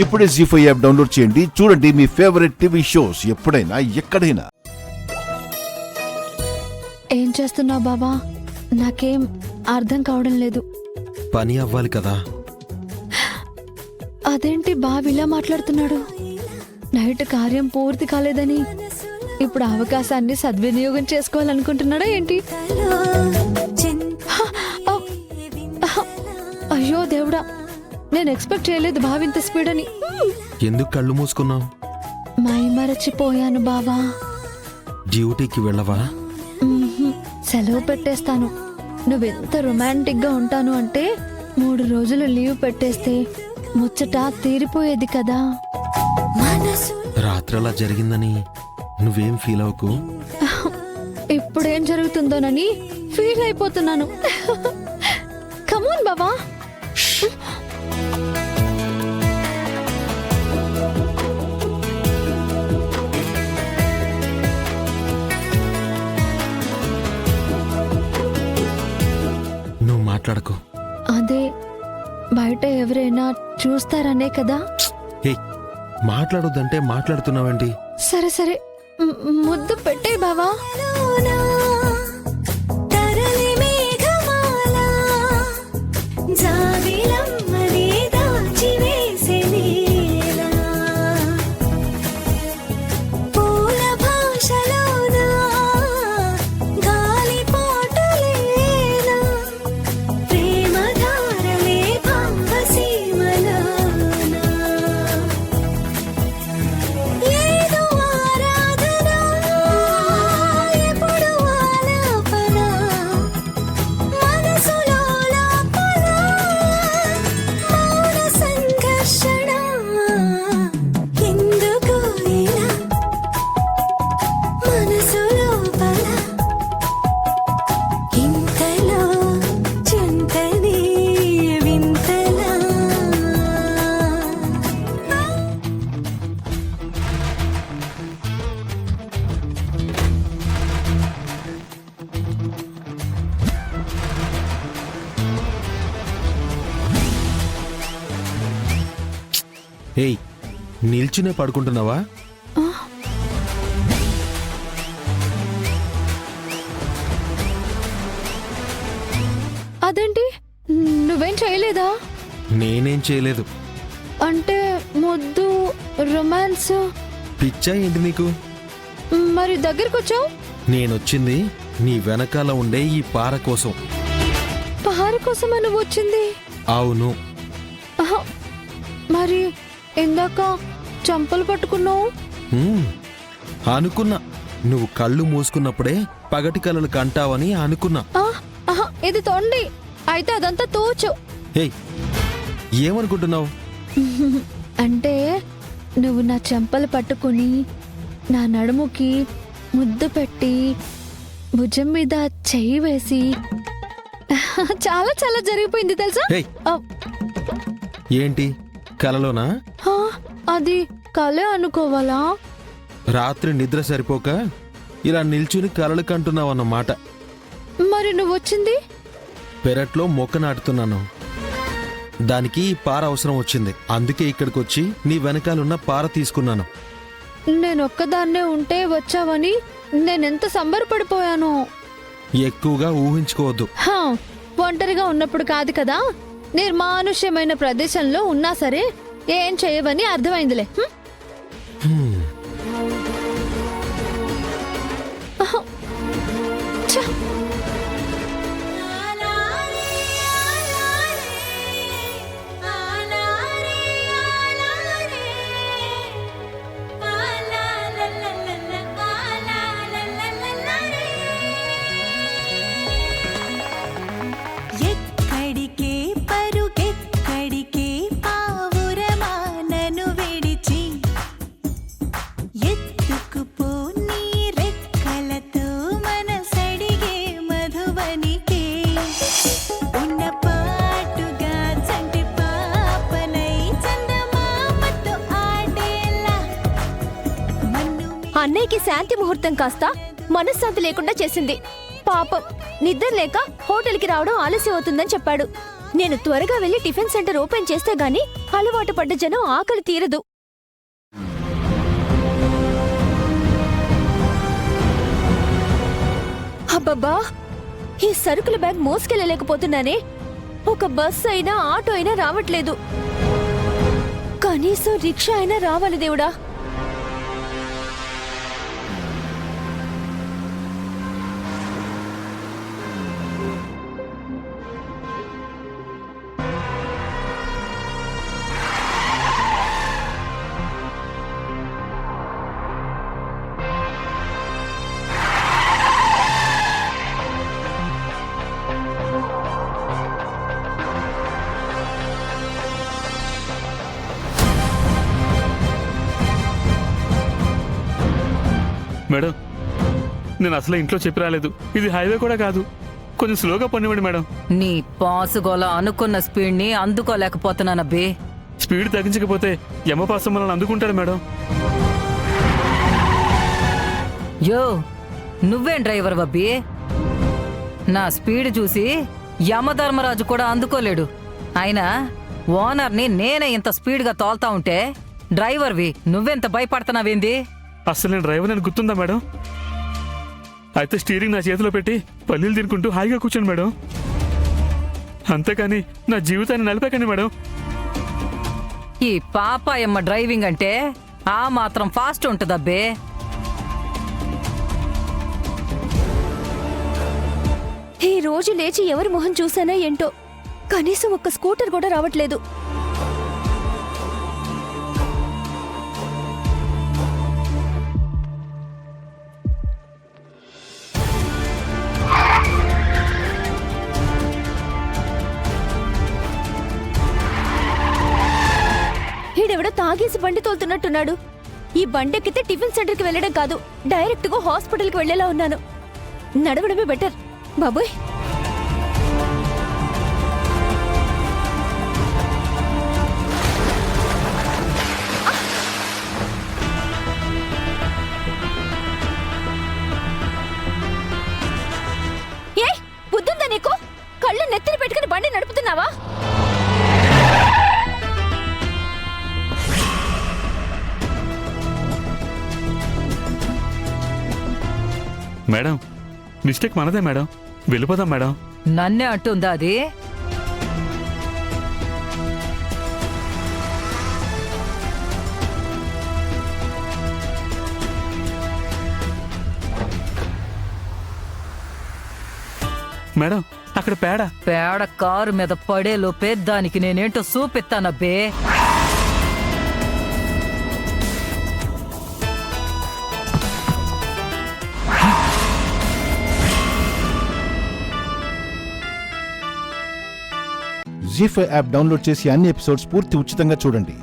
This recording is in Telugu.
ఇప్పుడే జీ5 యాప్ డౌన్లోడ్ చేయండి. చూడండి మీ ఫేవరెట్ టీవీ షోస్ ఎప్పుడైనా ఎక్కడైనా. ఏం చేస్తున్నావు బాబా? నాకేం అర్థం కావడం లేదు. పని అవ్వాలి కదా. అదేంటి బాబు ఇలా మాట్లాడుతున్నాడు? నైట్ కార్యం పూర్తి కాలేదని ఇప్పుడు అవకాశాన్ని సద్వినియోగం చేసుకోవాలనుకుంటున్నాడా ఏంటి? అయ్యో దేవుడా, నేను ఎక్స్పెక్ట్ చేయలేదు బావి ఇంత స్పీడ్ అని. ఎందుకు కళ్ళు మూసుకున్నావు? మై మరచిపోయాను బావా. డ్యూటీకి వెళ్ళవా? సెలవు పెట్టేస్తాను. నువ్వెంత రొమాంటిక్ గా ఉంటాను అంటే 3 రోజులు లీవ్ పెట్టేస్తే ముచ్చట తీరిపోయేది కదా. రాత్రి అలా జరిగిందని నువ్వేం ఫీల్ అవ్వకు. ఇప్పుడేం జరుగుతుందోనని ఫీల్ అయిపోతున్నాను. కమోన్ బావా. నువ్వు మాట్లాడకు. అదే బయట ఎవరైనా చూస్తారనే కదా. హే, మాట్లాడొద్దంటే మాట్లాడుతున్నావేంటి? సరే సరే, ముద్దు పెట్టే బావా. ఏయ్, నిల్చునే పడుకుంటున్నావా? అదేంటి, నువ్వేం చేయలేదా? నేనేం చేయలేదు. అంటే ముద్దు, రొమాన్స్. పిచ్చా ఏంటి నీకు? మరి దగ్గరకొచ్చావు? నేనొచ్చింది నీ వెనకాల ఉండే ఈ పార కోసం. పహార కోసమా నువ్వు వచ్చింది? అవును. ఆహా, మరి ఇందాక చంపలు పట్టుకున్నావు. అనుకున్నా నువ్వు కళ్ళు మూసుకున్నప్పుడే పగటి కలలు కంటావని అనుకున్నా. ఇది తొండి అయితే అదంతా తోచు. ఏయ్, ఏమనుకుంటున్నావు? అంటే నువ్వు నా చెంపలు పట్టుకుని నా నడుముకి ముద్దు పెట్టి భుజం మీద చెయ్యి వేసి చాలా చాలా జరిగిపోయింది తెలుసా? ఏంటి, కలలోనా? అది కలే అనుకోవాలా? రాత్రి నిద్ర సరిపోక ఇలా నిల్చుని కలలు కంటున్నావన్నమాట. మరి నువ్వు వచ్చింది? పెరట్లో మొక్క నాటుతున్నాను. దానికి ఈ పార అవసరం వచ్చింది. అందుకే ఇక్కడికొచ్చి నీ వెనకాలన్న పార తీసుకున్నాను. నేనొక్కదాన్నే ఉంటే వచ్చావని నేనెంత సంబరపడిపోయాను. ఎక్కువగా ఊహించుకోవద్దు. ఒంటరిగా ఉన్నప్పుడు కాదు కదా, నిర్మానుష్యమైన ప్రదేశంలో ఉన్నా సరే ఏం చేయవని అర్థమైందిలే. అన్నయ్యకి శాంతి ముహూర్తం కాస్త మనశ్శాంతి లేకుండా చేసింది. పాపం నిద్ర లేక హోటల్కి రావడం ఆలస్యం అవుతుందని చెప్పాడు. నేను త్వరగా వెళ్లి టిఫిన్ సెంటర్ ఓపెన్ చేస్తే గాని అలవాటు పడ్డ జనం ఆకలి తీరదు. అబ్బబ్బా, ఈ సరుకుల బ్యాగ్ మోసుకెళ్ళలేకపోతున్నానే. ఒక బస్సు అయినా ఆటో అయినా రావట్లేదు. కనీసం రిక్షా అయినా రావాలి దేవుడా. మేడం, నేను అసలు ఇంట్లో చెప్పి రాలేదు. ఇది హైవే కూడా కాదు. కొంచెం స్లోగా పనివ్వండి మేడం. నీ పాసుగోల అనుకున్న స్పీడ్ని అందుకోలేకపోతున్నానబ్బే. స్పీడ్ తగ్గించకపోతే యమపాసం మనల్ని అందుకుంటాడు మేడం. యో, నువ్వేం డ్రైవర్ అబ్బి? నా స్పీడ్ చూసి యమధర్మరాజు కూడా అందుకోలేడు. అయినా ఓనర్ని నేనే ఇంత స్పీడ్గా తోల్తా ఉంటే డ్రైవర్వి నువ్వెంత భయపడుతున్నావేంది? అసలు నేను డ్రైవర్ అని గుర్తుందా మేడం? అయితే స్టీరింగ్ నా చేతిలో పెట్టి పల్లీలు తినుకుంటూ హాయిగా కూర్చోండి మేడం. అంతేకాని నా జీవితాన్ని నలిపేకండి మేడం. ఈ పాపాయమ్మ డ్రైవింగ్ అంటే ఆ మాత్రం ఫాస్ట్ ఉంటుందబ్బే. ఈ రోజు లేచి ఎవరి మొహం చూసానా ఏంటో, కనీసం ఒక్క స్కూటర్ కూడా రావట్లేదు. ఈడెవడో తాగేసి బండి తోలుతున్నట్టున్నాడు. ఈ బండెక్కితే టిఫిన్ సెంటర్కి వెళ్ళడం కాదు, డైరెక్ట్ గా హాస్పిటల్కి వెళ్లేలా ఉన్నాను. నడవడమే బెటర్ బాబోయ్. ఏ బుద్ధుందా నీకు? కళ్ళు నెత్తిన పెట్టుకుని బండి నడుపుతున్నావా? మేడం, మిస్టేక్ మనదే మేడం. వెళ్ళిపోదాం మేడం. నన్నే అంటుందా అది? మేడం, అక్కడ పేడ. పేడ కారు మీద పడేలోపే దానికి నేనేంటో చూపిస్తానబ్బే. జీ5 యాప్ డౌన్లోడ్ చేసి అన్ని ఎపిసోడ్స్ పూర్తి ఉచితంగా చూడండి.